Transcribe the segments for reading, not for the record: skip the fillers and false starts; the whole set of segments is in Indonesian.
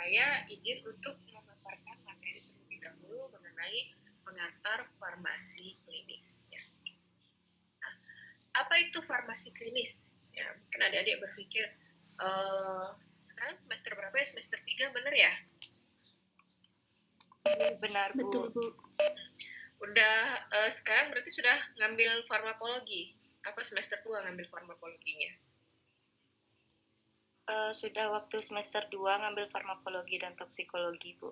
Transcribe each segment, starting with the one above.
saya izin untuk memaparkan materi terlebih dahulu mengenai pengantar farmasi klinis. Ya. Nah, apa itu farmasi klinis? Ya, mungkin adik-adik berpikir, sekarang semester berapa ya? Semester 3 bener ya? Benar, Bu. Betul, Bu. Udah, sekarang berarti sudah ngambil farmakologi. Apa semester 2 ngambil farmakologinya? Sudah waktu semester 2 ngambil farmakologi dan toksikologi, Bu.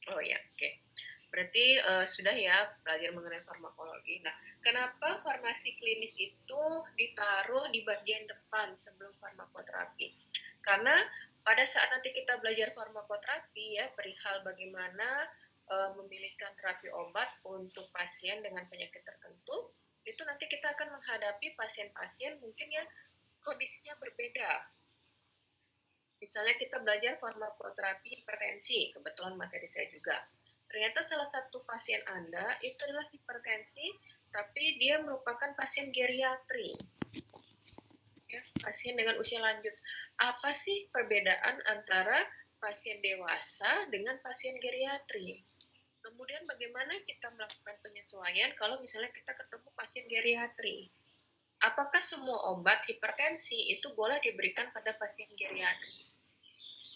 Oh ya, oke. Berarti sudah ya belajar mengenai farmakologi. Nah, kenapa farmasi klinis itu ditaruh di bagian depan sebelum farmakoterapi? Karena pada saat nanti kita belajar farmakoterapi ya, perihal bagaimana memilihkan terapi obat untuk pasien dengan penyakit tertentu, itu nanti kita akan menghadapi pasien-pasien mungkin yang kondisinya berbeda. Misalnya kita belajar farmakoterapi hipertensi, kebetulan materi saya juga. Ternyata salah satu pasien Anda itu adalah hipertensi, tapi dia merupakan pasien geriatri. Ya, pasien dengan usia lanjut. Apa sih perbedaan antara pasien dewasa dengan pasien geriatri? Kemudian bagaimana kita melakukan penyesuaian kalau misalnya kita ketemu pasien geriatri? Apakah semua obat hipertensi itu boleh diberikan pada pasien geriatri?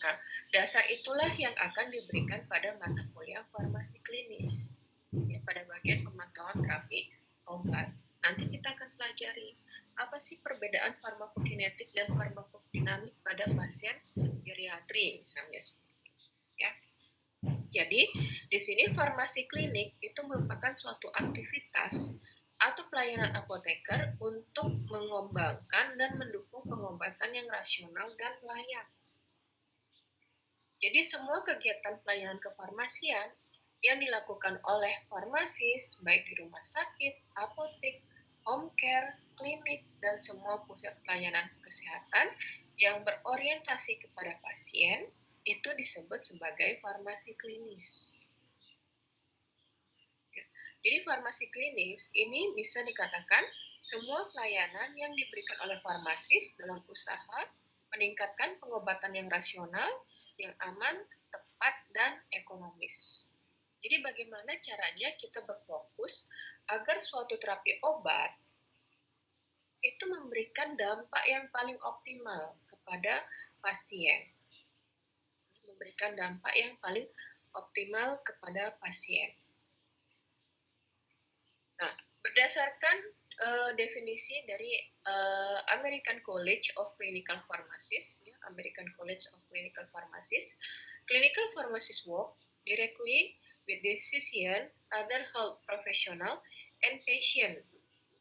Nah, dasar itulah yang akan diberikan pada mata kuliah farmasi klinis. Ya, pada bagian pemantauan terapi obat, nanti kita akan pelajari apa sih perbedaan farmakokinetik dan farmakodinamik pada pasien geriatri misalnya. Ya. Jadi, di sini farmasi klinik itu merupakan suatu aktivitas atau pelayanan apoteker untuk mengembangkan dan mendukung pengobatan yang rasional dan layak. Jadi semua kegiatan pelayanan kefarmasian yang dilakukan oleh farmasis, baik di rumah sakit, apotek, home care, klinik, dan semua pusat pelayanan kesehatan yang berorientasi kepada pasien, itu disebut sebagai farmasi klinis. Jadi farmasi klinis ini bisa dikatakan semua pelayanan yang diberikan oleh farmasis dalam usaha meningkatkan pengobatan yang rasional, yang aman, tepat, dan ekonomis. Jadi bagaimana caranya kita berfokus agar suatu terapi obat itu memberikan dampak yang paling optimal kepada pasien. Memberikan dampak yang paling optimal kepada pasien. Nah, berdasarkan definisi dari American College of Clinical Pharmacists, ya, American College of Clinical Pharmacists, clinical pharmacists work directly with the physician, other health professional, and patient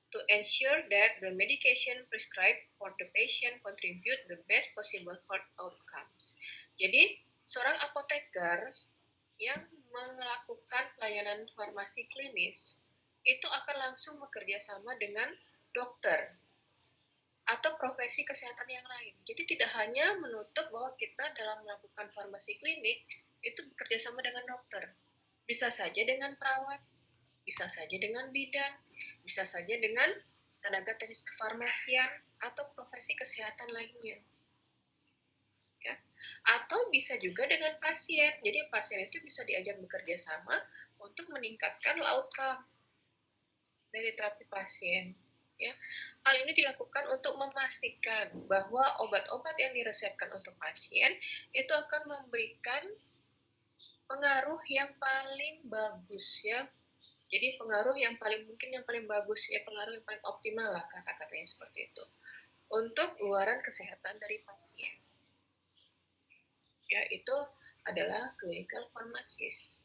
to ensure that the medication prescribed for the patient contribute the best possible health outcomes. Jadi, seorang apoteker yang melakukan pelayanan farmasi klinis itu akan langsung bekerja sama dengan dokter atau profesi kesehatan yang lain. Jadi tidak hanya menutup bahwa kita dalam melakukan farmasi klinik itu bekerja sama dengan dokter. Bisa saja dengan perawat, bisa saja dengan bidan, bisa saja dengan tenaga teknis kefarmasian atau profesi kesehatan lainnya. Ya. Atau bisa juga dengan pasien. Jadi pasien itu bisa diajak bekerja sama untuk meningkatkan outcome dari terapi pasien. Ya. Hal ini dilakukan untuk memastikan bahwa obat-obat yang diresepkan untuk pasien itu akan memberikan pengaruh yang paling bagus ya. Jadi pengaruh yang paling mungkin yang paling bagus ya, pengaruh yang paling optimal lah kata-katanya seperti itu. Untuk luaran kesehatan dari pasien. Ya, itu adalah clinical pharmacist.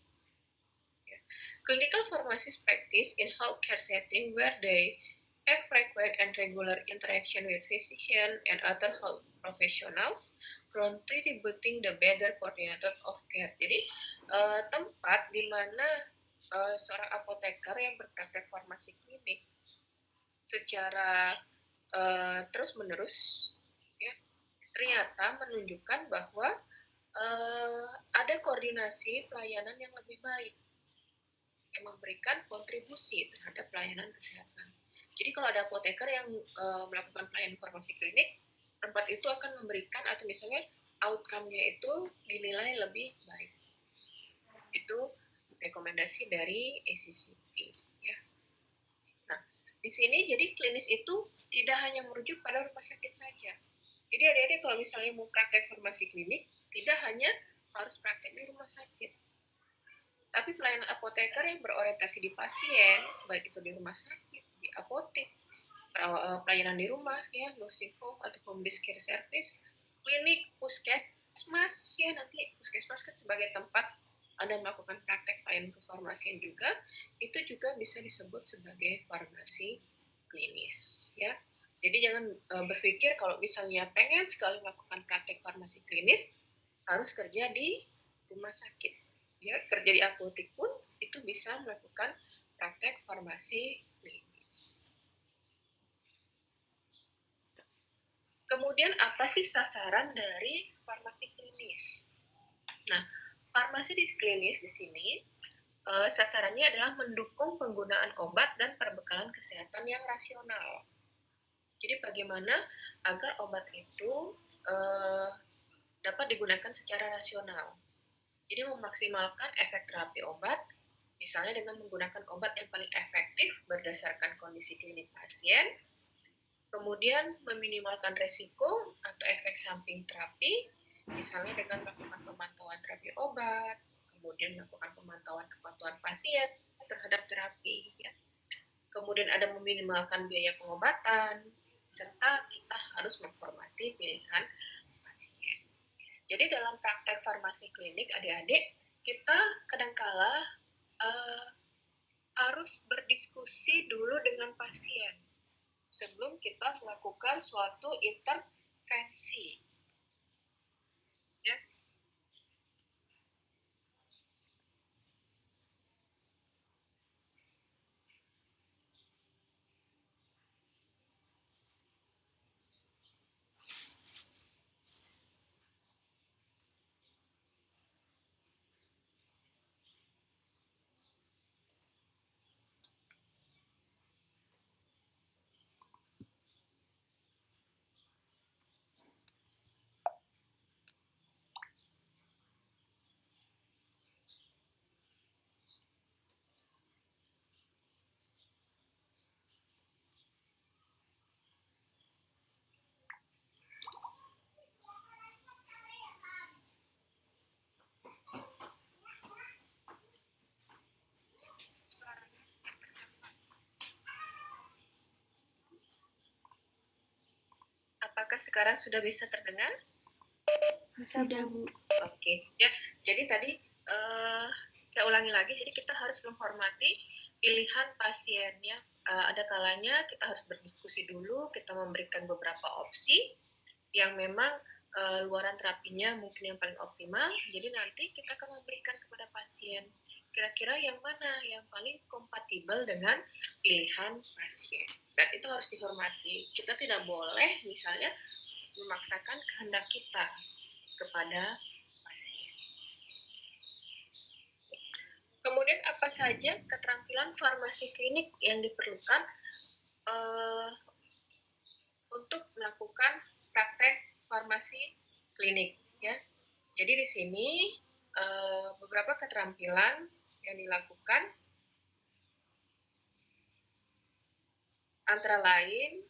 Clinical pharmacists practice in healthcare setting where they have frequent and regular interaction with physicians and other health professionals, contributing the better coordinated of care. Jadi tempat di mana seorang apoteker yang berpraktek farmasi klinik secara terus-menerus ya, ternyata menunjukkan bahwa ada koordinasi pelayanan yang lebih baik yang memberikan kontribusi terhadap pelayanan kesehatan. Jadi kalau ada apoteker yang melakukan pelayanan farmasi klinik, tempat itu akan memberikan atau misalnya outcome-nya itu dinilai lebih baik. Itu rekomendasi dari ACCP. Ya. Nah, di sini jadi klinis itu tidak hanya merujuk pada rumah sakit saja. Jadi adik-adik kalau misalnya mau praktek farmasi klinik, tidak hanya harus praktek di rumah sakit. Tapi pelayanan apoteker yang berorientasi di pasien, baik itu di rumah sakit, di apotek, pelayanan di rumah, ya, nursing home atau home based care service, klinik, puskesmas, ya nanti puskesmas kan sebagai tempat Anda melakukan praktek pelayanan kefarmasian juga, itu juga bisa disebut sebagai farmasi klinis, ya. Jadi jangan berpikir kalau misalnya pengen sekali melakukan praktek farmasi klinis harus kerja di rumah sakit. Ya, kerja di apotek pun itu bisa melakukan praktek farmasi klinis. Kemudian apa sih sasaran dari farmasi klinis? Nah, farmasi klinis di sini sasarannya adalah mendukung penggunaan obat dan perbekalan kesehatan yang rasional. Jadi bagaimana agar obat itu dapat digunakan secara rasional. Jadi memaksimalkan efek terapi obat, misalnya dengan menggunakan obat yang paling efektif berdasarkan kondisi klinik pasien, kemudian meminimalkan resiko atau efek samping terapi, misalnya dengan melakukan pemantauan terapi obat, kemudian melakukan pemantauan kepatuhan pasien terhadap terapi. Ya. Kemudian ada meminimalkan biaya pengobatan, serta kita harus menghormati pilihan pasien. Jadi dalam praktek farmasi klinik, adik-adik, kita kadangkala harus berdiskusi dulu dengan pasien sebelum kita melakukan suatu intervensi. Ya. Apakah sekarang sudah bisa terdengar? Sudah, Bu. Oke, ya. Jadi tadi saya ulangi lagi. Jadi kita harus menghormati pilihan pasien ya. Ada kalanya kita harus berdiskusi dulu. Kita memberikan beberapa opsi yang memang luaran terapinya mungkin yang paling optimal. Jadi nanti kita akan memberikan kepada pasien kira-kira yang mana yang paling kompatibel dengan pilihan pasien. Dan itu harus dihormati. Kita tidak boleh misalnya memaksakan kehendak kita kepada pasien. Kemudian apa saja keterampilan farmasi klinik yang diperlukan untuk melakukan praktek farmasi klinik ya. Jadi di sini beberapa keterampilan yang dilakukan antara lain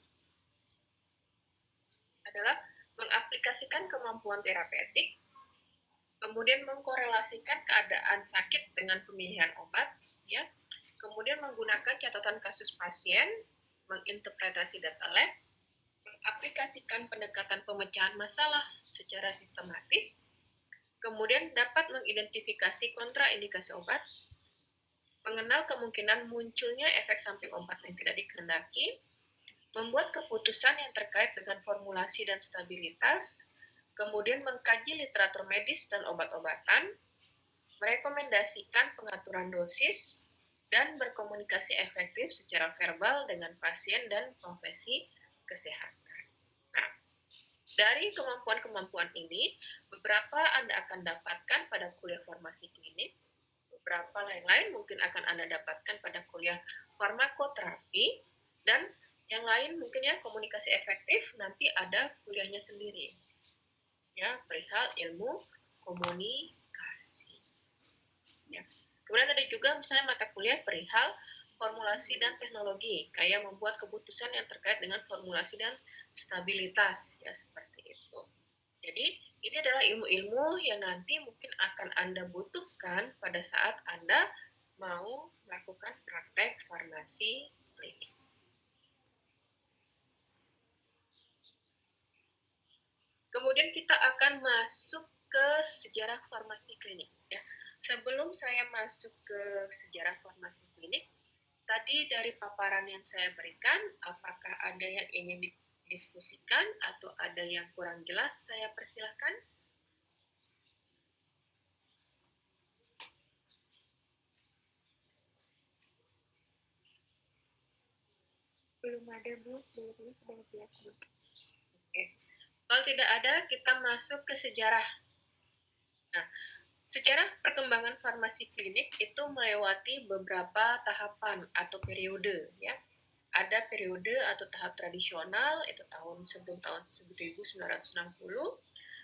adalah mengaplikasikan kemampuan terapeutik, kemudian mengkorelasikan keadaan sakit dengan pemilihan obat, ya. Kemudian menggunakan catatan kasus pasien, menginterpretasi data lab, mengaplikasikan pendekatan pemecahan masalah secara sistematis, kemudian dapat mengidentifikasi kontraindikasi obat, mengenal kemungkinan munculnya efek samping obat yang tidak dikehendaki, membuat keputusan yang terkait dengan formulasi dan stabilitas, kemudian mengkaji literatur medis dan obat-obatan, merekomendasikan pengaturan dosis, dan berkomunikasi efektif secara verbal dengan pasien dan profesi kesehatan. Nah, dari kemampuan-kemampuan ini, beberapa Anda akan dapatkan pada kuliah farmasi klinik, beberapa lain-lain mungkin akan Anda dapatkan pada kuliah farmakoterapi, dan yang lain mungkin ya komunikasi efektif nanti ada kuliahnya sendiri. ya, perihal ilmu komunikasi. Ya. Kemudian ada juga misalnya mata kuliah perihal formulasi dan teknologi, kayak membuat keputusan yang terkait dengan formulasi dan stabilitas, ya seperti itu. Jadi ini adalah ilmu-ilmu yang nanti mungkin akan Anda butuhkan pada saat Anda mau melakukan praktek farmasi klinik. Kemudian kita akan masuk ke sejarah farmasi klinik. Ya. Sebelum saya masuk ke sejarah farmasi klinik, tadi dari paparan yang saya berikan, apakah ada yang ingin didiskusikan atau ada yang kurang jelas, saya persilahkan. Belum ada, Bu. Ini sudah jelas, Bu. Oke. Kalau tidak ada, kita masuk ke sejarah. Nah, sejarah perkembangan farmasi klinik itu melewati beberapa tahapan atau periode, ya. Ada periode atau tahap tradisional, itu sebelum tahun 1960.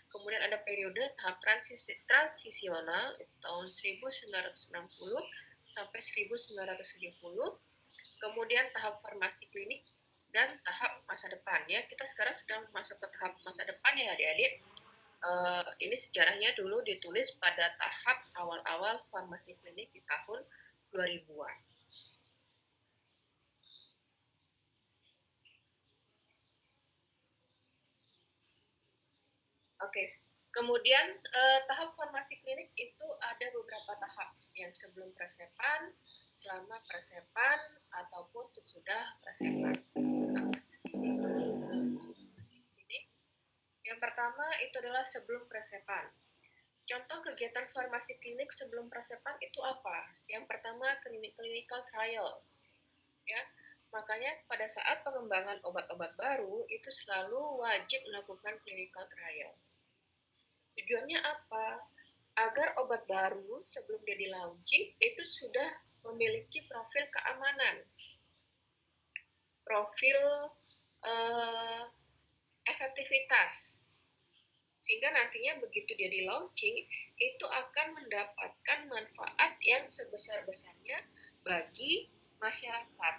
Kemudian ada periode tahap transisional, itu tahun 1960 sampai 1970. Kemudian tahap farmasi klinik dan tahap masa depan, ya. Kita sekarang sudah masuk ke tahap masa depan, ya adik-adik. Ini sejarahnya dulu ditulis pada tahap awal-awal farmasi klinik di tahun 2000-an. Oke. Kemudian tahap farmasi klinik itu ada beberapa tahap, yang sebelum presepan, selama presepan, ataupun sesudah presepan. Yang pertama itu adalah sebelum presepan. Contoh kegiatan farmasi klinik sebelum presepan itu apa? Yang pertama clinical trial. Ya, makanya pada saat pengembangan obat-obat baru itu selalu wajib melakukan clinical trial. Tujuannya apa? Agar obat baru sebelum dia di launching itu sudah memiliki profil keamanan, profil efektivitas, sehingga nantinya begitu dia di launching itu akan mendapatkan manfaat yang sebesar-besarnya bagi masyarakat,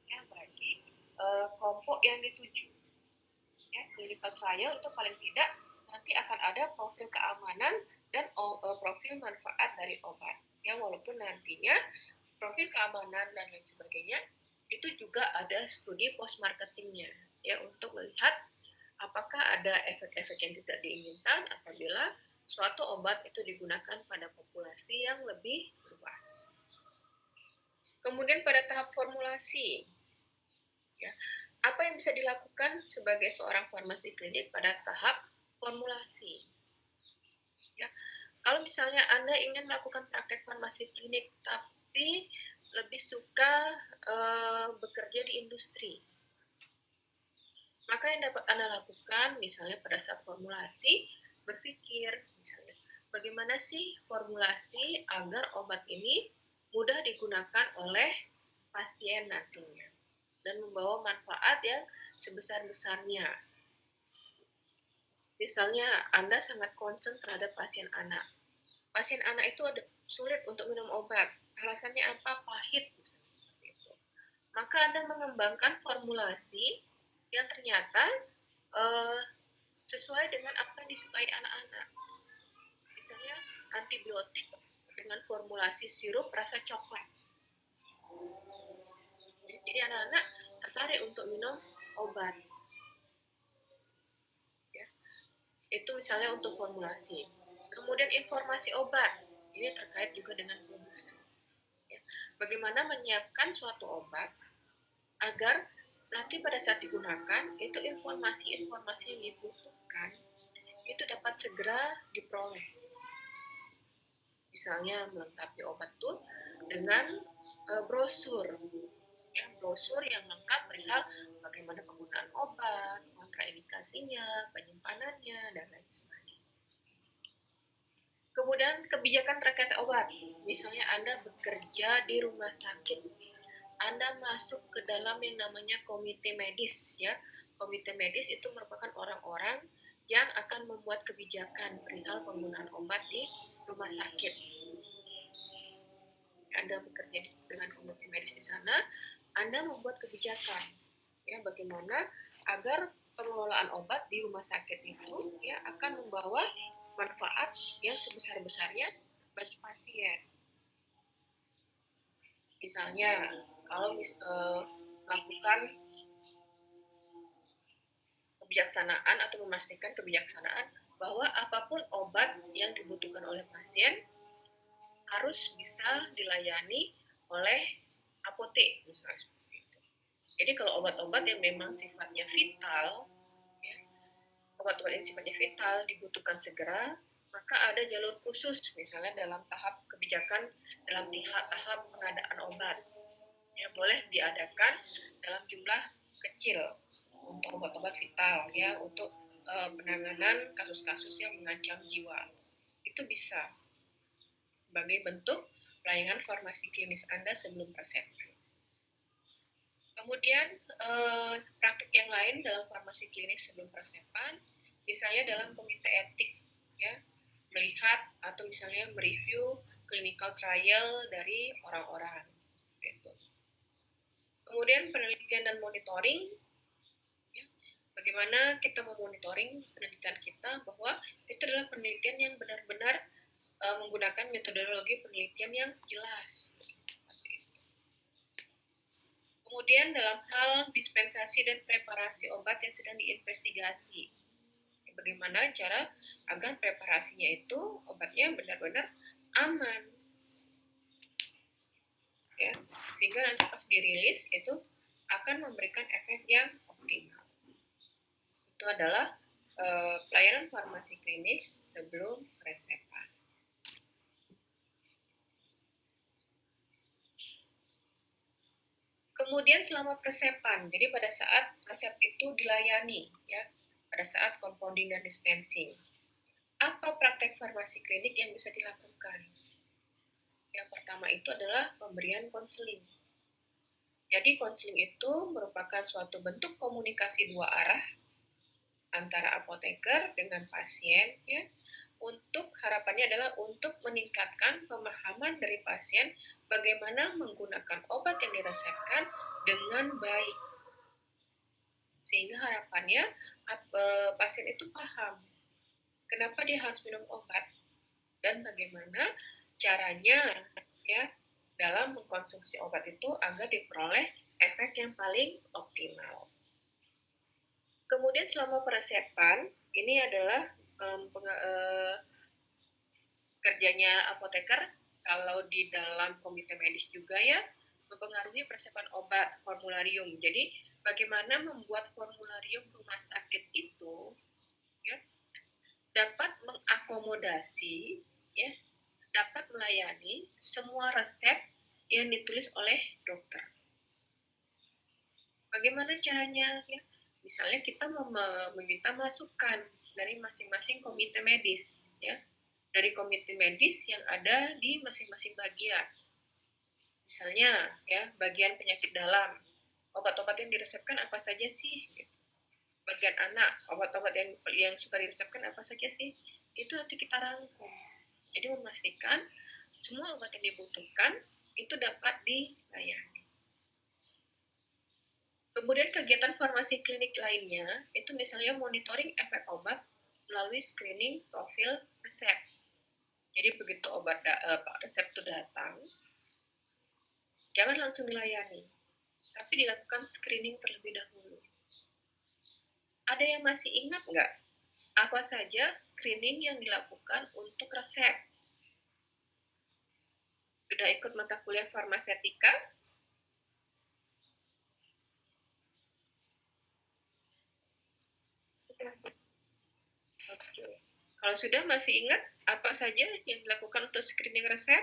ya, bagi kelompok yang dituju. Ya, clinical trial itu paling tidak nanti akan ada profil keamanan dan profil manfaat dari obat, ya, walaupun nantinya profil keamanan dan lain sebagainya itu juga ada studi post marketingnya, ya, untuk melihat apakah ada efek-efek yang tidak diinginkan apabila suatu obat itu digunakan pada populasi yang lebih luas. Kemudian pada tahap formulasi, ya, apa yang bisa dilakukan sebagai seorang farmasi klinik pada tahap formulasi? Ya, kalau misalnya Anda ingin melakukan praktek farmasi klinik tapi lebih suka bekerja di industri, maka yang dapat Anda lakukan misalnya pada saat formulasi, berpikir misalnya, bagaimana sih formulasi agar obat ini mudah digunakan oleh pasien nantinya dan membawa manfaat yang sebesar-besarnya. Misalnya Anda sangat concern terhadap pasien anak. Pasien anak itu sulit untuk minum obat. Alasannya apa? Pahit, misalnya seperti itu. Maka Anda mengembangkan formulasi yang ternyata sesuai dengan apa yang disukai anak-anak. Misalnya antibiotik dengan formulasi sirup rasa coklat. Jadi anak-anak tertarik untuk minum obat. Ya. Itu misalnya untuk formulasi. Kemudian informasi obat. Ini terkait juga dengan produksi. Ya. Bagaimana menyiapkan suatu obat agar nanti pada saat digunakan itu informasi-informasi yang dibutuhkan itu dapat segera diperoleh. Misalnya melengkapi obat itu dengan brosur, ya, brosur yang lengkap perihal bagaimana penggunaan obat, kontraindikasinya, penyimpanannya, dan lain sebagainya. Kemudian kebijakan terkait obat, misalnya Anda bekerja di rumah sakit, Anda masuk ke dalam yang namanya komite medis, ya. Komite medis itu merupakan orang-orang yang akan membuat kebijakan perihal penggunaan obat di rumah sakit. Anda bekerja dengan komite medis di sana, Anda membuat kebijakan ya bagaimana agar pengelolaan obat di rumah sakit itu ya akan membawa manfaat yang sebesar-besarnya bagi pasien. Misalnya kalau melakukan kebijaksanaan atau memastikan kebijaksanaan bahwa apapun obat yang dibutuhkan oleh pasien harus bisa dilayani oleh apotek misalnya seperti itu. Jadi kalau obat-obat yang memang sifatnya vital, ya, obat-obat yang sifatnya vital dibutuhkan segera, maka ada jalur khusus misalnya dalam tahap kebijakan dalam tahap pengadaan obat. Ya, boleh diadakan dalam jumlah kecil untuk obat-obat vital ya untuk penanganan kasus-kasus yang mengancam jiwa. Itu bisa sebagai bentuk pelayanan farmasi klinis Anda sebelum persepan. Kemudian praktik yang lain dalam farmasi klinis sebelum persepan, misalnya dalam komite etik, ya, melihat atau misalnya mereview clinical trial dari orang-orang. Gitu. Kemudian penelitian dan monitoring, ya, bagaimana kita memonitoring penelitian kita bahwa itu adalah penelitian yang benar-benar menggunakan metodologi penelitian yang jelas. Kemudian dalam hal dispensasi dan preparasi obat yang sedang diinvestigasi, bagaimana cara agar preparasinya itu obatnya benar-benar aman, ya, sehingga nanti pas dirilis itu akan memberikan efek yang optimal. Itu adalah pelayanan farmasi klinis sebelum resepan. Kemudian selama persepan, jadi pada saat resep itu dilayani, ya, pada saat compounding dan dispensing, apa praktek farmasi klinik yang bisa dilakukan? Yang pertama itu adalah pemberian konseling. Jadi konseling itu merupakan suatu bentuk komunikasi dua arah antara apoteker dengan pasien, ya, untuk harapannya adalah untuk meningkatkan pemahaman dari pasien bagaimana menggunakan obat yang diresepkan dengan baik. Sehingga harapannya pasien itu paham kenapa dia harus minum obat dan bagaimana caranya ya dalam mengkonsumsi obat itu agar diperoleh efek yang paling optimal. Kemudian selama peresepan ini adalah kerjanya apoteker kalau di dalam komite medis juga ya mempengaruhi peresepan obat formularium. Jadi bagaimana membuat formularium rumah sakit itu ya dapat mengakomodasi ya dapat melayani semua resep yang ditulis oleh dokter. Bagaimana caranya ya? Misalnya kita meminta masukan dari masing-masing komite medis ya. Dari komite medis yang ada di masing-masing bagian. Misalnya ya, bagian penyakit dalam. Obat-obat yang diresepkan apa saja sih? Bagian anak, obat-obat yang suka diresepkan apa saja sih? Itu nanti kita rangkum. Jadi memastikan semua obat yang dibutuhkan itu dapat dilayani. Kemudian kegiatan farmasi klinik lainnya itu misalnya monitoring efek obat melalui screening profil resep. Jadi begitu resep itu datang, jangan langsung dilayani, tapi dilakukan screening terlebih dahulu. Ada yang masih ingat nggak apa saja screening yang dilakukan untuk resep? Sudah ikut mata kuliah farmasetika? Oke. Kalau sudah masih ingat apa saja yang dilakukan untuk screening resep?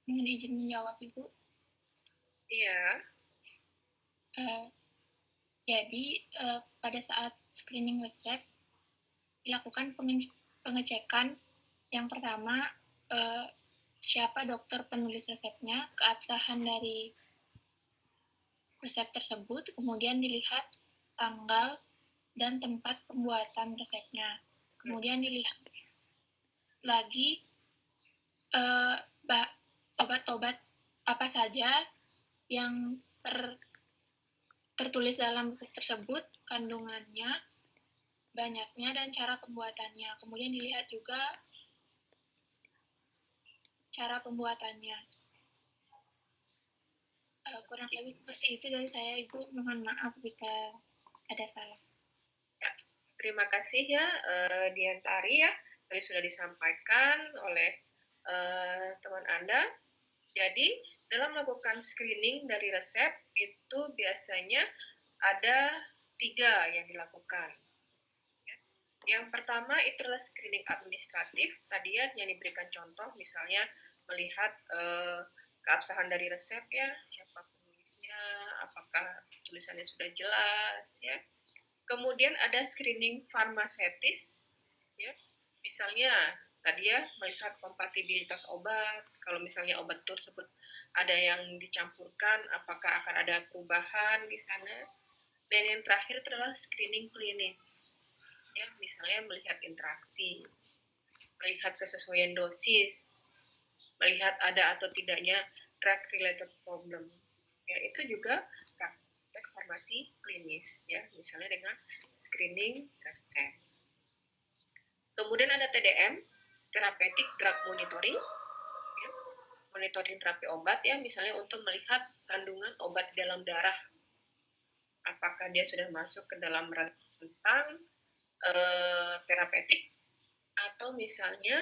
Mohon izin menjawab, Ibu. Iya. Jadi pada saat screening resep dilakukan pengecekan yang pertama siapa dokter penulis resepnya, keabsahan dari resep tersebut, kemudian dilihat tanggal, dan tempat pembuatan resepnya. Kemudian dilihat lagi obat-obat apa saja yang tertulis dalam buku tersebut, kandungannya, banyaknya, dan cara pembuatannya. Kemudian dilihat juga cara pembuatannya. Kurang lebih seperti itu dari saya, Ibu. Mohon maaf jika ada salah. Ya, terima kasih ya Diantari ya, tadi sudah disampaikan oleh teman Anda. Jadi dalam melakukan screening dari resep itu biasanya ada 3 yang dilakukan. Yang pertama itu adalah screening administratif, tadi ya yang diberikan contoh, misalnya melihat keabsahan dari resep ya, siapa penulisnya, apakah tulisannya sudah jelas ya. Kemudian ada screening farmasetis, ya, misalnya tadi ya melihat kompatibilitas obat, kalau misalnya obat tersebut ada yang dicampurkan, apakah akan ada perubahan di sana. Dan yang terakhir adalah screening klinis, ya, misalnya melihat interaksi, melihat kesesuaian dosis, melihat ada atau tidaknya drug related problem. Ya, itu juga praktek farmasi klinis ya, misalnya dengan screening resep. Kemudian ada TDM, therapeutic drug monitoring, ya, monitoring terapi obat ya, misalnya untuk melihat kandungan obat di dalam darah, apakah dia sudah masuk ke dalam rentang terapeutik atau misalnya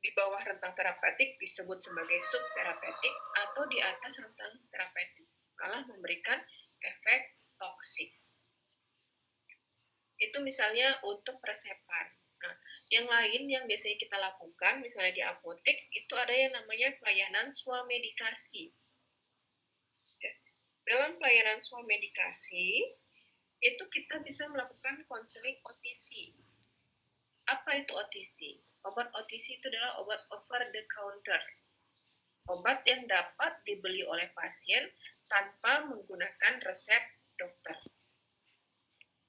di bawah rentang terapeutik disebut sebagai subterapeutik atau di atas rentang terapeutik malah memberikan efek toksik. Itu misalnya untuk resepan. Nah, yang lain yang biasanya kita lakukan misalnya di apotek itu ada yang namanya pelayanan swamedikasi. Ya. Dalam pelayanan swamedikasi itu kita bisa melakukan konseling OTC. Apa itu OTC? Obat OTC itu adalah obat over the counter. Obat yang dapat dibeli oleh pasien tanpa menggunakan resep dokter.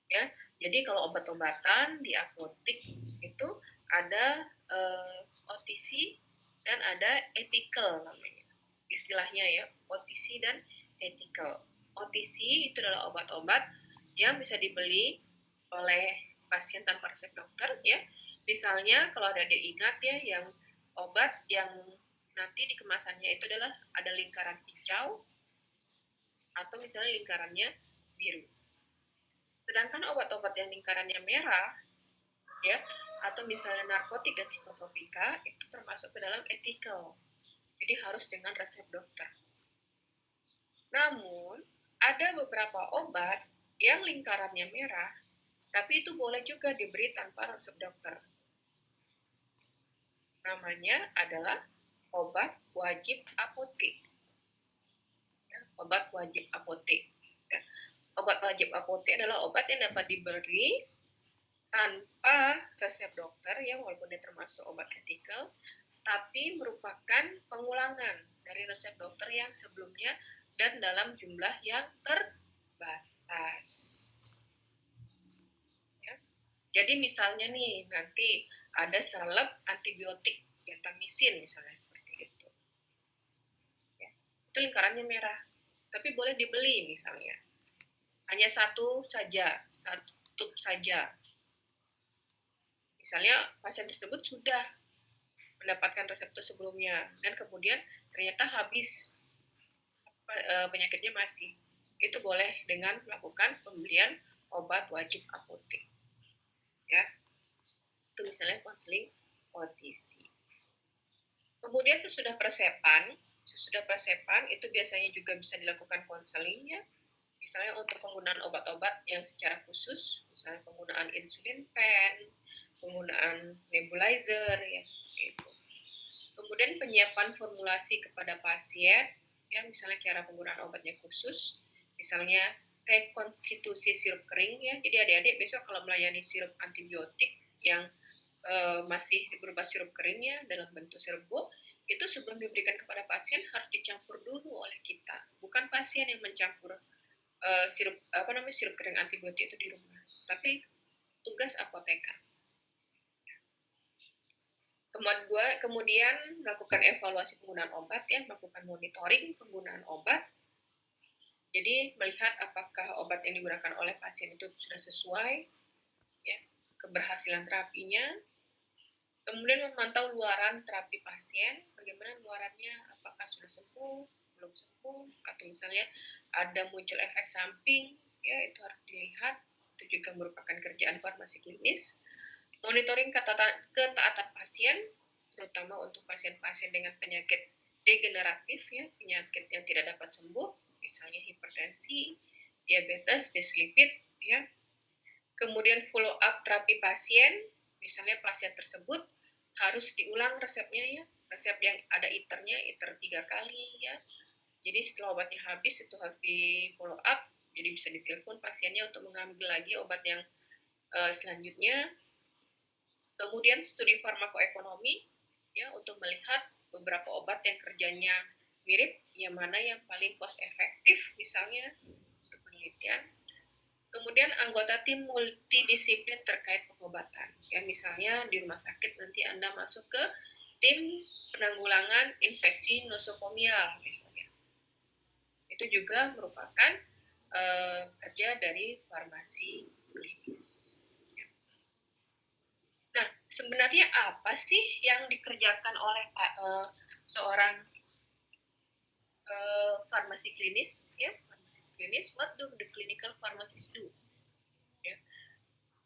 Ya, jadi kalau obat-obatan di apotek itu ada OTC dan ada ethical namanya. Istilahnya ya, OTC dan ethical. OTC itu adalah obat-obat yang bisa dibeli oleh pasien tanpa resep dokter ya. Misalnya kalau ada diingat ya, yang obat yang nanti di kemasannya itu adalah ada lingkaran hijau atau misalnya lingkarannya biru. Sedangkan obat-obat yang lingkarannya merah ya, atau misalnya narkotik dan psikotropika itu termasuk ke dalam ethical. Jadi harus dengan resep dokter. Namun ada beberapa obat yang lingkarannya merah, tapi itu boleh juga diberi tanpa resep dokter. Namanya adalah obat wajib apotek. Ya, obat wajib apotek. Ya. Obat wajib apotek adalah obat yang dapat diberi tanpa resep dokter ya, walaupun dia termasuk obat ethical, tapi merupakan pengulangan dari resep dokter yang sebelumnya dan dalam jumlah yang terbatas. Ya. Jadi misalnya nih nanti ada salep antibiotik gentamicin misalnya seperti itu. Ya. Itu lingkarannya merah, tapi boleh dibeli misalnya. Hanya satu saja, satu tube saja. Misalnya pasien tersebut sudah mendapatkan reseptur sebelumnya dan kemudian ternyata habis, penyakitnya masih, itu boleh dengan melakukan pembelian obat wajib apotek ya. Itu misalnya konseling OTC. Kemudian sesudah persepan itu biasanya juga bisa dilakukan konselingnya, misalnya untuk penggunaan obat-obat yang secara khusus, misalnya penggunaan insulin pen, penggunaan nebulizer ya seperti itu. Kemudian penyiapan formulasi kepada pasien ya, misalnya cara penggunaan obatnya khusus, misalnya rekonstitusi sirup kering ya. Jadi adik-adik besok kalau melayani sirup antibiotik yang masih berupa sirup keringnya dalam bentuk serbuk, itu sebelum diberikan kepada pasien harus dicampur dulu oleh kita, bukan pasien yang mencampur sirup kering antibiotik itu di rumah, tapi tugas apoteker. Kemudian melakukan evaluasi penggunaan obat, ya, melakukan monitoring penggunaan obat. Jadi melihat apakah obat yang digunakan oleh pasien itu sudah sesuai, ya, keberhasilan terapinya. Kemudian memantau luaran terapi pasien, bagaimana luarannya, apakah sudah sembuh, belum sembuh, atau misalnya ada muncul efek samping, ya, itu harus dilihat. Itu juga merupakan kerjaan farmasi klinis. Monitoring ketaatan pasien, terutama untuk pasien-pasien dengan penyakit degeneratif, ya, penyakit yang tidak dapat sembuh, misalnya hipertensi, diabetes, dislipid, ya. Kemudian follow up terapi pasien, misalnya pasien tersebut harus diulang resepnya, ya, resep yang ada iter 3 kali, ya. Jadi setelah obatnya habis itu harus di follow up, jadi bisa ditelepon pasiennya untuk mengambil lagi obat yang selanjutnya. Kemudian studi farmakoekonomi, ya, untuk melihat beberapa obat yang kerjanya mirip, yang mana yang paling cost efektif misalnya untuk penelitian. Kemudian anggota tim multidisiplin terkait pengobatan, ya, misalnya di rumah sakit nanti Anda masuk ke tim penanggulangan infeksi nosokomial misalnya. Itu juga merupakan kerja dari farmasi klinis. Nah, sebenarnya apa sih yang dikerjakan oleh seorang farmasi klinis, ya, farmasis klinis? What do the clinical pharmacist do? Ya.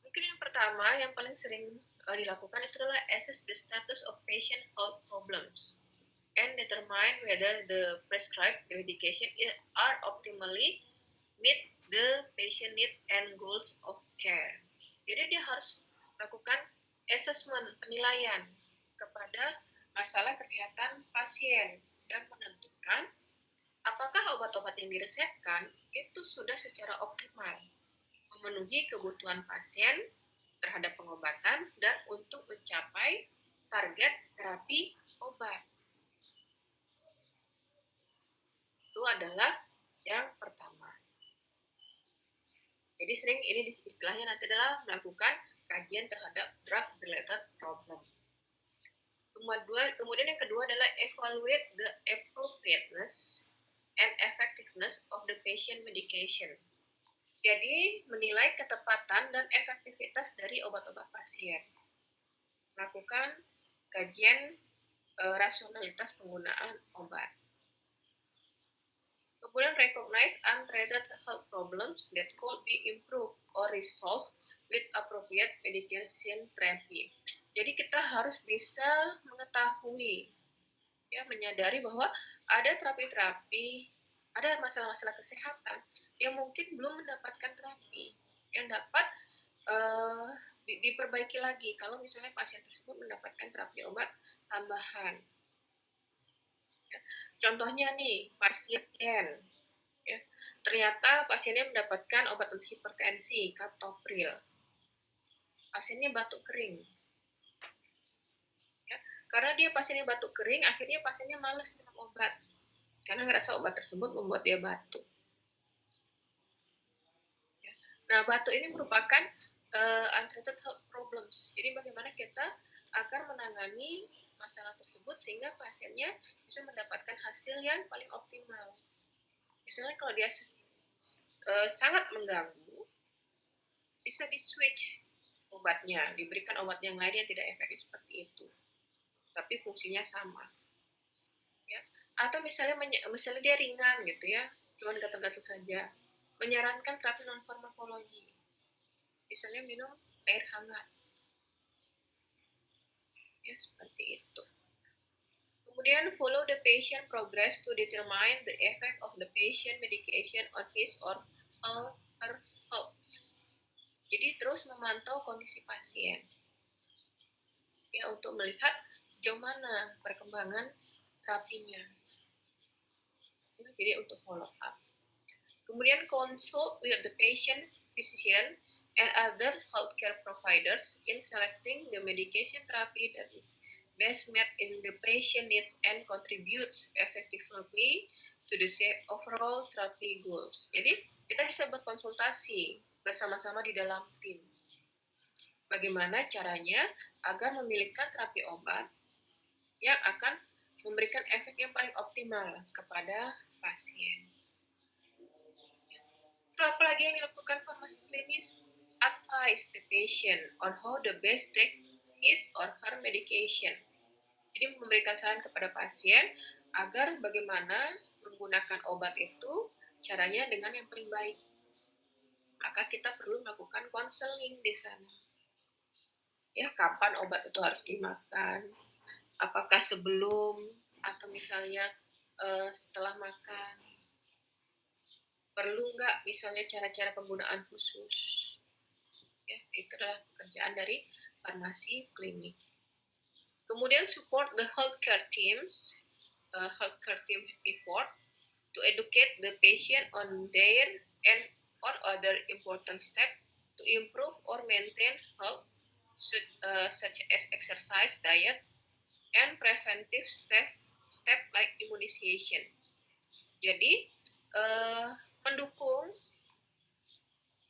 Mungkin yang pertama, yang paling sering dilakukan itu adalah assess the status of patient health problems and determine whether the prescribed medication are optimally meet the patient need and goals of care. Jadi dia harus lakukan assessment, penilaian kepada masalah kesehatan pasien dan menentukan apakah obat-obat yang diresepkan itu sudah secara optimal memenuhi kebutuhan pasien terhadap pengobatan dan untuk mencapai target terapi obat. Itu adalah yang pertama. Jadi sering ini istilahnya nanti adalah melakukan kajian terhadap drug related problem. Kemudian yang kedua adalah evaluate the appropriateness and effectiveness of the patient medication. Jadi menilai ketepatan dan efektivitas dari obat-obat pasien. Melakukan kajian rasionalitas penggunaan obat. Kemudian recognize untreated health problems that could be improved or resolved with appropriate medication therapy. Jadi kita harus bisa mengetahui, ya, menyadari bahwa ada terapi-terapi, ada masalah-masalah kesehatan yang mungkin belum mendapatkan terapi, yang dapat diperbaiki lagi kalau misalnya pasien tersebut mendapatkan terapi obat tambahan. Contohnya nih, pasien, ya, ternyata pasiennya mendapatkan obat anti hipertensi, captopril. Pasiennya batuk kering. Ya, karena dia pasiennya batuk kering, akhirnya pasiennya malas minum obat. Karena ngerasa obat tersebut membuat dia batuk. Ya. Nah, batuk ini merupakan untreated health problems. Jadi bagaimana kita agar menangani masalah tersebut sehingga pasiennya bisa mendapatkan hasil yang paling optimal. Misalnya kalau dia sangat mengganggu, bisa di-switch obatnya, diberikan obat yang lain yang tidak efektif seperti itu, tapi fungsinya sama. Ya. Atau misalnya dia ringan gitu, ya, cuma gatal-gatal saja, menyarankan terapi non-farmakologi, misalnya minum air hangat. Ya, seperti itu. Kemudian follow the patient progress to determine the effect of the patient medication on his or her health. Jadi terus memantau kondisi pasien, ya, untuk melihat sejauh mana perkembangan terapinya. Ya, jadi untuk follow up. Kemudian consult with the patient, physician, and other healthcare providers in selecting the medication therapy that best met in the patient needs and contributes effectively to the overall therapy goals. Jadi kita bisa berkonsultasi bersama-sama di dalam tim. Bagaimana caranya agar memilihkan terapi obat yang akan memberikan efek yang paling optimal kepada pasien. Terus apa lagi yang dilakukan farmasi klinis? Advise the patient on how the best take his or her medication. Jadi memberikan saran kepada pasien agar bagaimana menggunakan obat itu caranya dengan yang paling baik. Maka kita perlu melakukan konseling di sana. Ya, kapan obat itu harus dimakan? Apakah sebelum atau misalnya setelah makan? Perlu nggak misalnya cara-cara penggunaan khusus? Ya, itu adalah pekerjaan dari farmasi klinik. Kemudian support the healthcare team effort to educate the patient on their and or other important steps to improve or maintain health, such as exercise, diet, and preventive step like immunization. Jadi mendukung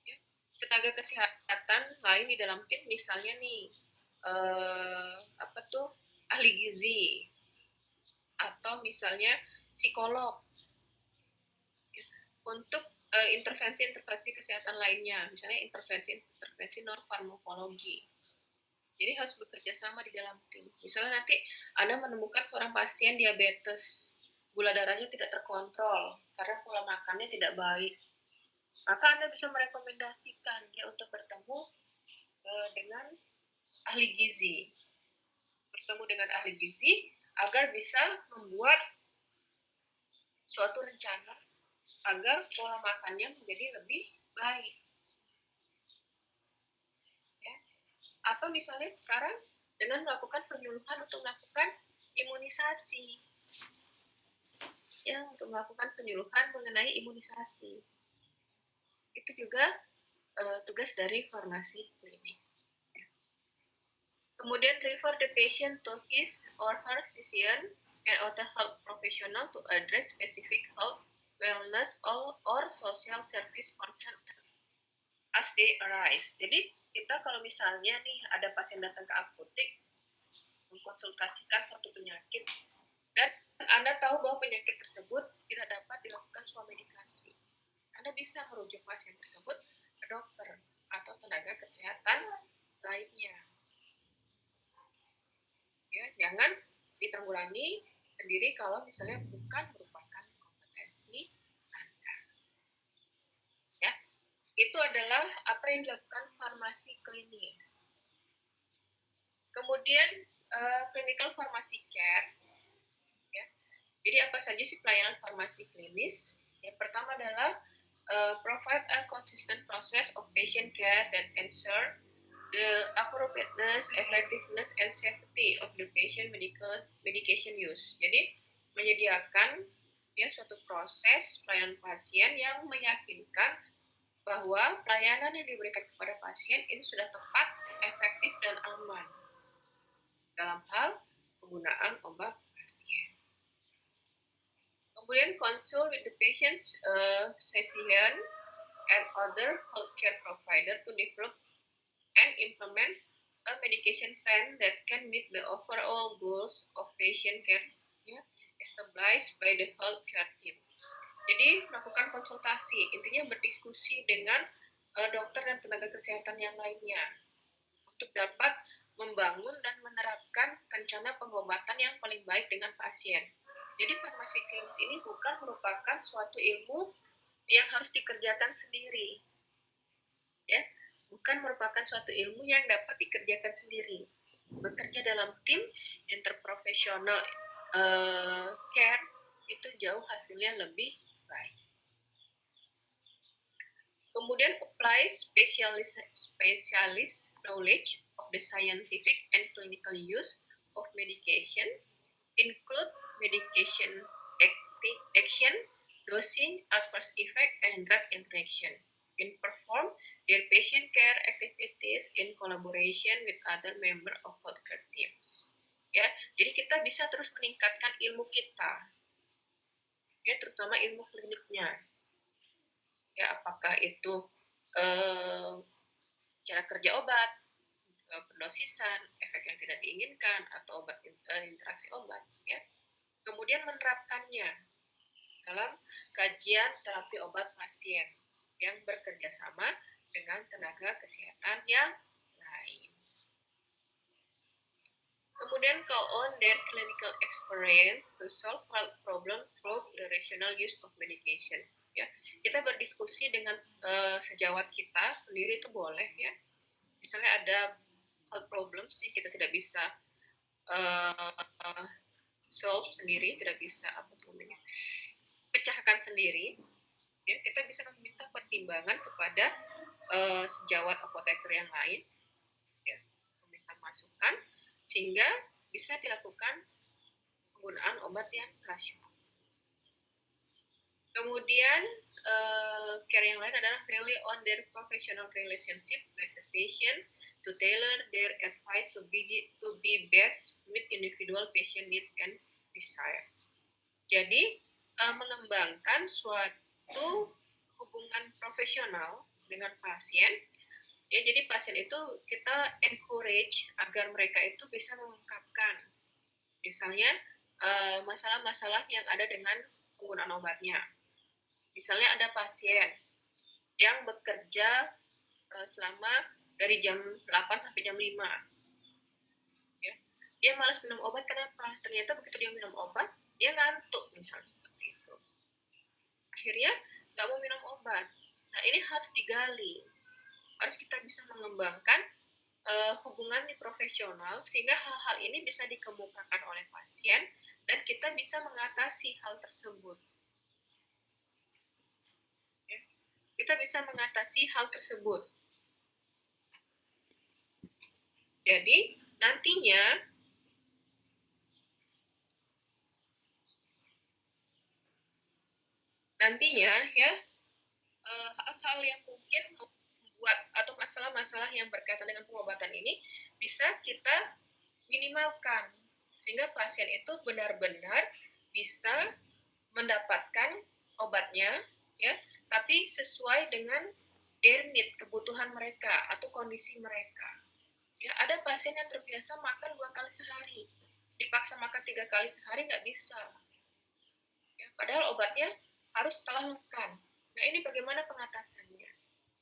ya, tenaga kesehatan lain di dalam tim, misalnya nih ahli gizi atau misalnya psikolog ya, untuk intervensi-intervensi kesehatan lainnya, misalnya intervensi non farmakologi. Jadi harus bekerja sama di dalam tim. Misalnya nanti Anda menemukan seorang pasien diabetes, gula darahnya tidak terkontrol karena pola makannya tidak baik, maka Anda bisa merekomendasikan dia untuk bertemu dengan ahli gizi. Bertemu dengan ahli gizi agar bisa membuat suatu rencana agar pola makannya menjadi lebih baik. Ya. Atau misalnya sekarang dengan melakukan penyuluhan untuk melakukan imunisasi. Ya, untuk melakukan penyuluhan mengenai imunisasi. Itu juga tugas dari farmasi klinik. Kemudian refer the patient to his or her physician and other health professional to address specific health, wellness, or social service concern as they arise. Jadi kita kalau misalnya nih ada pasien datang ke apotek mengkonsultasikan suatu penyakit dan Anda tahu bahwa penyakit tersebut tidak dapat dilakukan swamedikasi, Anda bisa merujuk pasien tersebut ke dokter atau tenaga kesehatan lainnya. Ya, jangan ditanggulangi sendiri kalau misalnya bukan merupakan kompetensi Anda. Ya, itu adalah apa yang dilakukan farmasi klinis. Kemudian clinical pharmacy care. Ya. Jadi apa saja sih pelayanan farmasi klinis? Yang pertama adalah provide a consistent process of patient care that ensure the appropriateness, effectiveness, and safety of the patient medication use. Jadi menyediakan ya suatu proses pelayanan pasien yang meyakinkan bahwa pelayanan yang diberikan kepada pasien itu sudah tepat, efektif, dan aman dalam hal penggunaan obat pasien. Kemudian consult with the patient's physician and other healthcare provider to develop and implement a medication plan that can meet the overall goals of patient care established by the healthcare team. Jadi melakukan konsultasi, intinya berdiskusi dengan dokter dan tenaga kesehatan yang lainnya untuk dapat membangun dan menerapkan rencana pengobatan yang paling baik dengan pasien. Jadi farmasi klinis ini bukan merupakan suatu ilmu yang harus dikerjakan sendiri. Ya, bukan merupakan suatu ilmu yang dapat dikerjakan sendiri. Bekerja dalam tim interprofesional care itu jauh hasilnya lebih baik. Kemudian apply specialist knowledge of the scientific and clinical use of medication, include medication action, dosing, adverse effect, and drug interaction, and perform their patient care activities in collaboration with other member of healthcare teams. Ya, jadi kita bisa terus meningkatkan ilmu kita, ya terutama ilmu kliniknya. ya apakah itu cara kerja obat, pendosisan, efek yang tidak diinginkan, atau interaksi obat, ya. Kemudian menerapkannya dalam kajian terapi obat pasien yang bekerja sama dengan tenaga kesehatan yang lain. Kemudian call on their clinical experience to solve problem through the rational use of medication. Ya, kita berdiskusi dengan sejawat kita sendiri itu boleh ya. Misalnya ada health problems yang kita tidak bisa solve sendiri, tidak bisa pecahkan sendiri, ya kita bisa meminta pertimbangan kepada sejawat apoteker yang lain, ya, meminta masukan sehingga bisa dilakukan penggunaan obat yang rasional. Kemudian care yang lain adalah rely on their professional relationship with the patient to tailor their advice to be best meet individual patient need and desire. Jadi mengembangkan suatu hubungan profesional dengan pasien, ya jadi pasien itu kita encourage agar mereka itu bisa mengungkapkan misalnya masalah-masalah yang ada dengan penggunaan obatnya. Misalnya ada pasien yang bekerja selama dari jam 8 sampai jam 5. Ya. Dia malas minum obat, kenapa? Ternyata begitu dia minum obat, dia ngantuk misalnya seperti itu. Akhirnya nggak mau minum obat. Nah ini harus digali. Harus kita bisa mengembangkan hubungan profesional sehingga hal-hal ini bisa dikemukakan oleh pasien dan kita bisa mengatasi hal tersebut. Ya. Kita bisa mengatasi hal tersebut. Jadi nantinya ya hal-hal yang mungkin membuat atau masalah-masalah yang berkaitan dengan pengobatan ini bisa kita minimalkan sehingga pasien itu benar-benar bisa mendapatkan obatnya ya tapi sesuai dengan their need, kebutuhan mereka atau kondisi mereka. Ya, ada pasien yang terbiasa makan 2 kali sehari, dipaksa makan 3 kali sehari nggak bisa. Ya, padahal obatnya harus setelah makan. Nah ini bagaimana pengatasannya?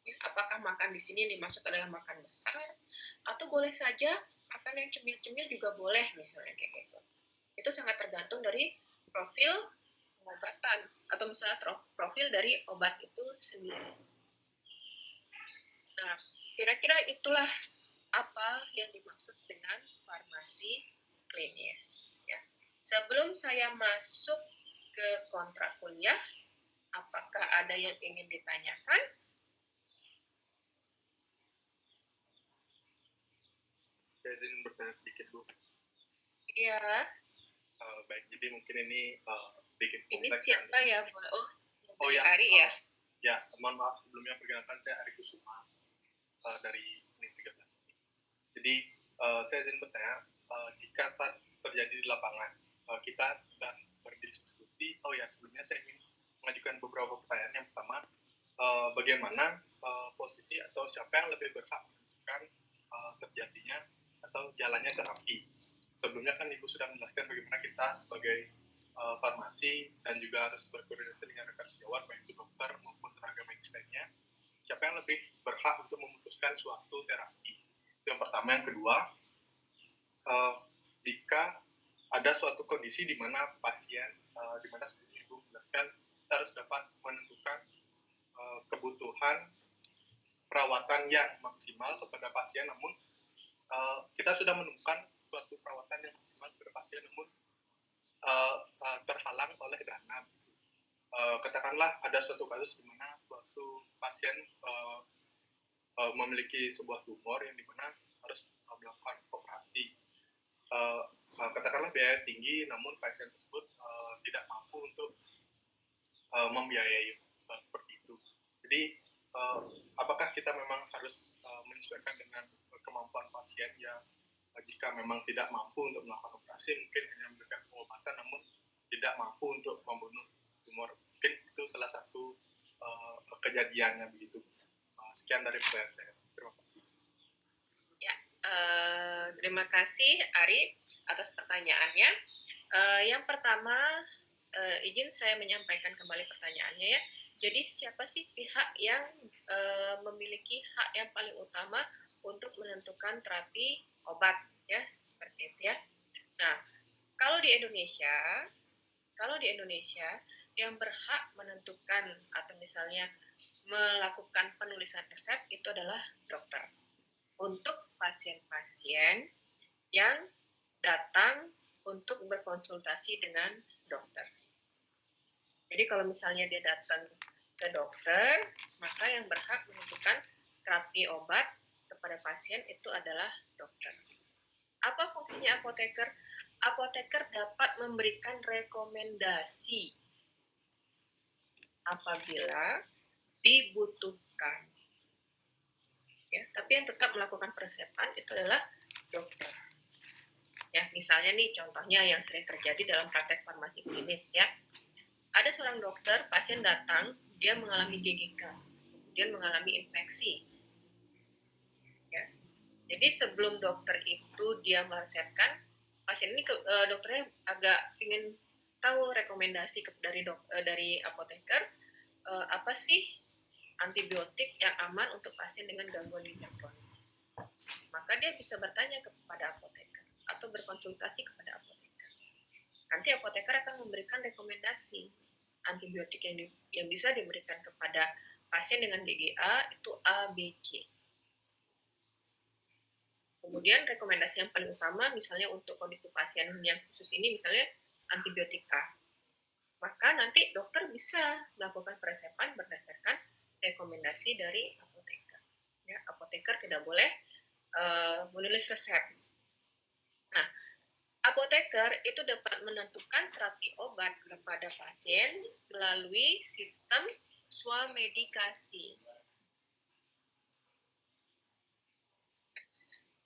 Ya, apakah makan di sini dimaksud adalah makan besar atau boleh saja makan yang cemil-cemil juga boleh misalnya kayak gitu. Itu sangat tergantung dari profil pengobatan atau misalnya profil dari obat itu sendiri. Nah, kira-kira itulah apa yang dimaksud dengan farmasi klinis. Ya. Sebelum saya masuk ke kontrak kuliah, apakah ada yang ingin ditanyakan? Saya ingin bertanya sedikit, Bu. Iya. Baik, jadi mungkin ini sedikit Ini kompleks. siapa ya, Bu? Oh ya, Ari ya? Ya, mohon maaf sebelumnya, perkenalkan saya Ari Kusuma dari Unit 13 ini. Jadi, saya ingin bertanya, jika saat terjadi di lapangan, kita sudah berdiskusi, sebelumnya saya ingin mengajukan beberapa pertanyaan. Yang pertama, bagaimana posisi atau siapa yang lebih berhak menentukan terjadinya atau jalannya terapi. Sebelumnya kan Ibu sudah menjelaskan bagaimana kita sebagai farmasi dan juga harus berkoordinasi dengan rekan sejawat, baik itu dokter maupun tenaga medis lainnya. Siapa yang lebih berhak untuk memutuskan suatu terapi? Itu yang pertama. Yang kedua, jika ada suatu kondisi di mana pasien, di mana seperti Ibu menjelaskan, kita harus dapat menentukan kebutuhan perawatan yang maksimal kepada pasien, namun kita sudah menemukan suatu perawatan yang maksimal kepada pasien, namun terhalang oleh dana. Katakanlah ada suatu kasus di mana suatu pasien memiliki sebuah tumor yang dimana harus melakukan operasi. Katakanlah biaya tinggi, namun pasien tersebut tidak mampu untuk membiayai seperti itu. Jadi apakah kita memang harus menyesuaikan dengan kemampuan pasien yang jika memang tidak mampu untuk melakukan operasi, mungkin hanya memberikan pengobatan namun tidak mampu untuk membunuh tumor. Mungkin itu salah satu kejadiannya begitu. Sekian dari saya. Terima kasih. Ya, terima kasih Ari atas pertanyaannya. Yang pertama, izin saya menyampaikan kembali pertanyaannya ya. Jadi siapa sih pihak yang memiliki hak yang paling utama untuk menentukan terapi obat ya, seperti itu ya. Nah, kalau di Indonesia yang berhak menentukan atau misalnya melakukan penulisan resep itu adalah dokter. Untuk pasien-pasien yang datang untuk berkonsultasi dengan dokter. Jadi kalau misalnya dia datang ke dokter, maka yang berhak menentukan terapi obat kepada pasien itu adalah dokter. Apa fungsinya apoteker? Apoteker dapat memberikan rekomendasi apabila dibutuhkan. Ya, tapi yang tetap melakukan peresepan itu adalah dokter. Ya, misalnya nih contohnya yang sering terjadi dalam praktek farmasi klinis ya. Ada seorang dokter, pasien datang, dia mengalami GGK, kemudian mengalami infeksi. Ya. Jadi sebelum dokter itu dia meresepkan, pasien ini dokternya agak ingin tahu rekomendasi dari apoteker apa sih antibiotik yang aman untuk pasien dengan gangguan ginjal kronis. Maka dia bisa bertanya kepada apoteker atau berkonsultasi kepada apoteker. Nanti apoteker akan memberikan rekomendasi antibiotik yang bisa diberikan kepada pasien dengan GGA itu A, B, C. Kemudian rekomendasi yang paling utama misalnya untuk kondisi pasien yang khusus ini misalnya antibiotik A. Maka nanti dokter bisa melakukan peresepan berdasarkan rekomendasi dari apoteker. Ya, apoteker tidak boleh menulis resep. Nah, apoteker itu dapat menentukan terapi obat kepada pasien melalui sistem swamedikasi.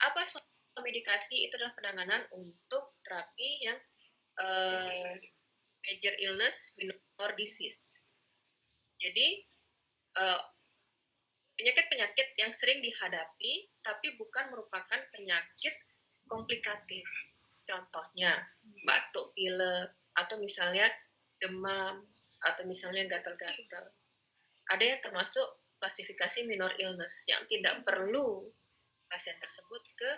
Apa swamedikasi? Itu adalah penanganan untuk terapi yang major illness, minor disease. Jadi penyakit-penyakit yang sering dihadapi tapi bukan merupakan penyakit komplikatif. Contohnya batuk pilek atau misalnya demam atau misalnya gatal-gatal. Ada yang termasuk klasifikasi minor illness yang tidak perlu pasien tersebut ke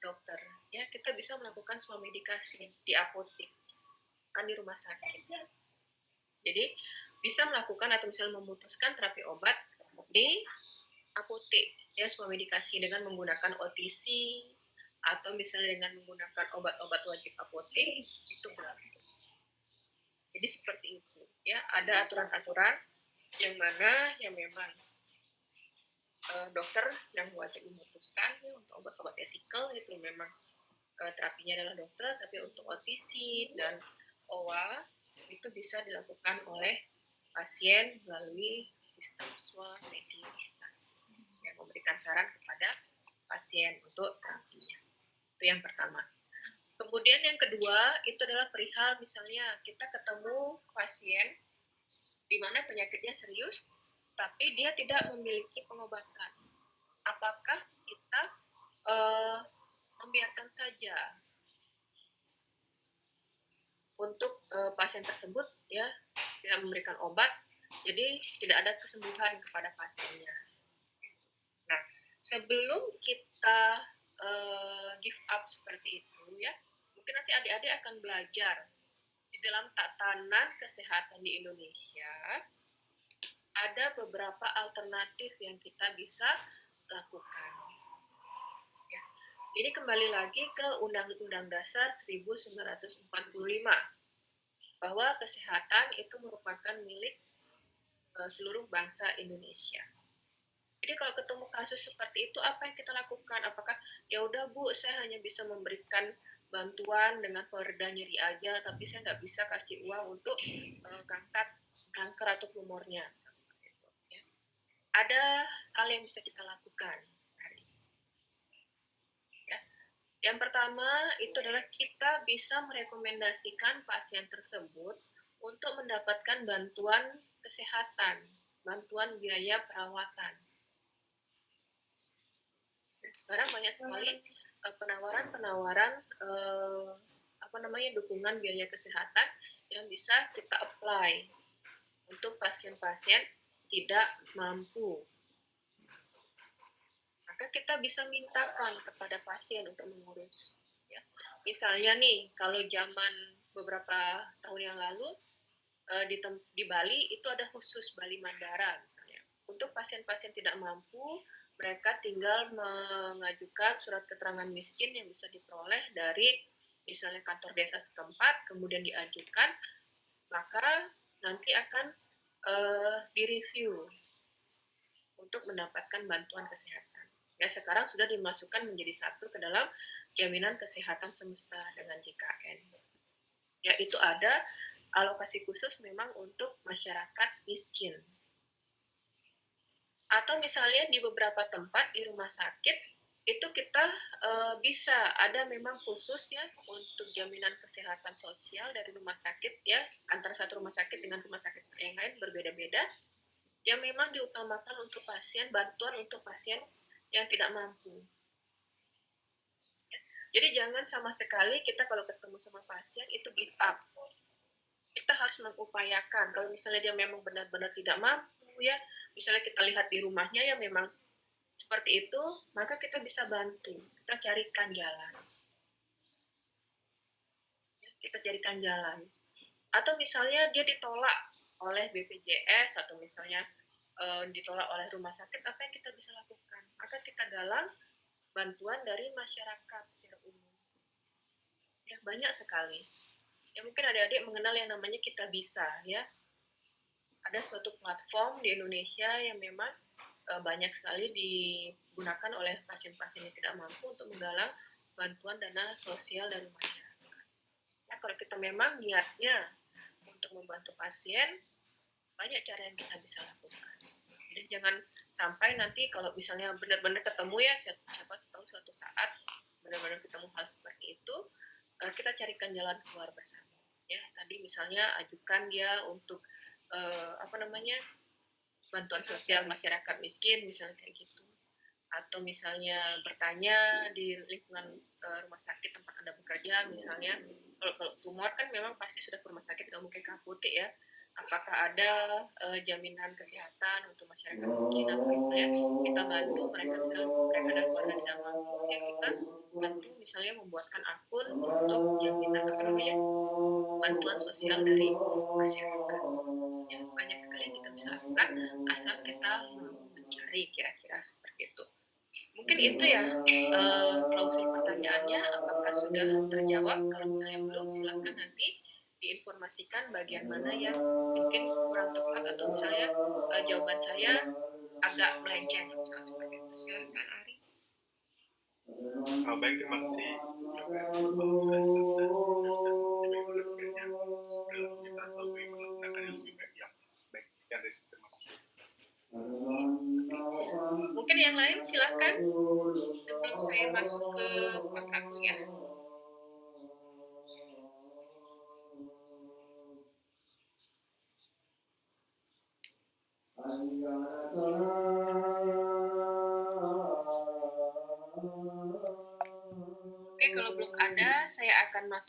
dokter. Ya, kita bisa melakukan swamedikasi di apotek, kan di rumah sakit. Jadi bisa melakukan atau misalnya memutuskan terapi obat di apotek, ya swamedikasi dengan menggunakan OTC atau misalnya dengan menggunakan obat-obat wajib apotek itu berlaku. Jadi seperti itu, ya ada aturan-aturan yang mana yang memang dokter yang wajib memutuskan ya, untuk obat-obat etikal itu memang terapinya adalah dokter, tapi untuk OTC dan OA itu bisa dilakukan oleh pasien melalui sistem swamedikasi yang memberikan saran kepada pasien untuk terapinya. Itu yang pertama. Kemudian yang kedua itu adalah perihal misalnya kita ketemu pasien di mana penyakitnya serius tapi dia tidak memiliki pengobatan. Apakah kita membiarkan saja untuk pasien tersebut ya tidak memberikan obat, jadi tidak ada kesembuhan kepada pasiennya. Nah, sebelum kita give up seperti itu ya, mungkin nanti adik-adik akan belajar di dalam tatanan kesehatan di Indonesia ada beberapa alternatif yang kita bisa lakukan. Ya. Ini kembali lagi ke Undang-Undang Dasar 1945 bahwa kesehatan itu merupakan milik seluruh bangsa Indonesia. Jadi kalau ketemu kasus seperti itu apa yang kita lakukan? Apakah ya udah Bu, saya hanya bisa memberikan bantuan dengan pereda nyeri aja, tapi saya nggak bisa kasih uang untuk kanker atau tumornya. Ya. Ada hal yang bisa kita lakukan. Ya. Yang pertama itu adalah kita bisa merekomendasikan pasien tersebut untuk mendapatkan bantuan kesehatan bantuan biaya perawatan. Sekarang banyak sekali penawaran-penawaran dukungan biaya kesehatan yang bisa kita apply untuk pasien-pasien tidak mampu. Maka kita bisa mintakan kepada pasien untuk mengurus. Ya. Misalnya nih, kalau zaman beberapa tahun yang lalu di Bali itu ada khusus Bali Mandara misalnya. Untuk pasien-pasien tidak mampu, mereka tinggal mengajukan surat keterangan miskin yang bisa diperoleh dari misalnya kantor desa setempat, kemudian diajukan, maka nanti akan direview untuk mendapatkan bantuan kesehatan. Ya, sekarang sudah dimasukkan menjadi satu ke dalam jaminan kesehatan semesta dengan JKN. Ya, itu ada alokasi khusus memang untuk masyarakat miskin. Atau misalnya di beberapa tempat di rumah sakit itu kita bisa ada memang khusus ya untuk jaminan kesehatan sosial dari rumah sakit ya, antara satu rumah sakit dengan rumah sakit yang lain berbeda-beda, yang memang diutamakan untuk pasien, bantuan untuk pasien yang tidak mampu. Jadi jangan sama sekali kita kalau ketemu sama pasien itu give up. Kita harus mengupayakan. Kalau misalnya dia memang benar-benar tidak mampu ya, misalnya kita lihat di rumahnya ya memang seperti itu, maka kita bisa bantu. Kita carikan jalan. Kita carikan jalan. Atau misalnya dia ditolak oleh BPJS atau misalnya ditolak oleh rumah sakit, apa yang kita bisa lakukan? Maka kita galang bantuan dari masyarakat secara umum. Ya, banyak sekali. Ya, mungkin adik-adik mengenal yang namanya Kita Bisa, ya. Ada suatu platform di Indonesia yang memang banyak sekali digunakan oleh pasien-pasien yang tidak mampu untuk menggalang bantuan dana sosial dari masyarakat. Ya, kalau kita memang niatnya untuk membantu pasien, banyak cara yang kita bisa lakukan. Jadi jangan sampai nanti kalau misalnya benar-benar ketemu ya, siapa tahu suatu saat benar-benar ketemu hal seperti itu, kita carikan jalan keluar bersama. Ya, tadi misalnya ajukan dia untuk bantuan sosial masyarakat miskin misalnya kayak gitu, atau misalnya bertanya di lingkungan rumah sakit tempat Anda bekerja misalnya, kalau tumor kan memang pasti sudah ke rumah sakit, nggak mungkin ke apotek ya, apakah ada jaminan kesehatan untuk masyarakat miskin, atau misalnya kita bantu mereka dan keluarga tidak mampu ya, kita bantu misalnya membuatkan akun untuk jaminan bantuan sosial dari masyarakat. Ya, banyak sekali yang kita bisa lakukan asal kita mau mencari, kira-kira seperti itu. Mungkin itu ya klausul pertanyaannya, apakah sudah terjawab? Kalau misalnya belum, silakan nanti diinformasikan bagian mana yang mungkin kurang tepat atau misalnya jawaban saya agak melenceng, misalnya seperti itu. Silakan Ari. Baik, terima kasih. Sudah jelas dan bagaimana sebenarnya dalam kita atau bagaimana tindakan yang lebih baik ya. Baik, sekian dari saya. Terima kasih. Mungkin yang lain silakan sebelum saya masuk ke kontraku ya. Oke, kalau belum ada, saya akan masuk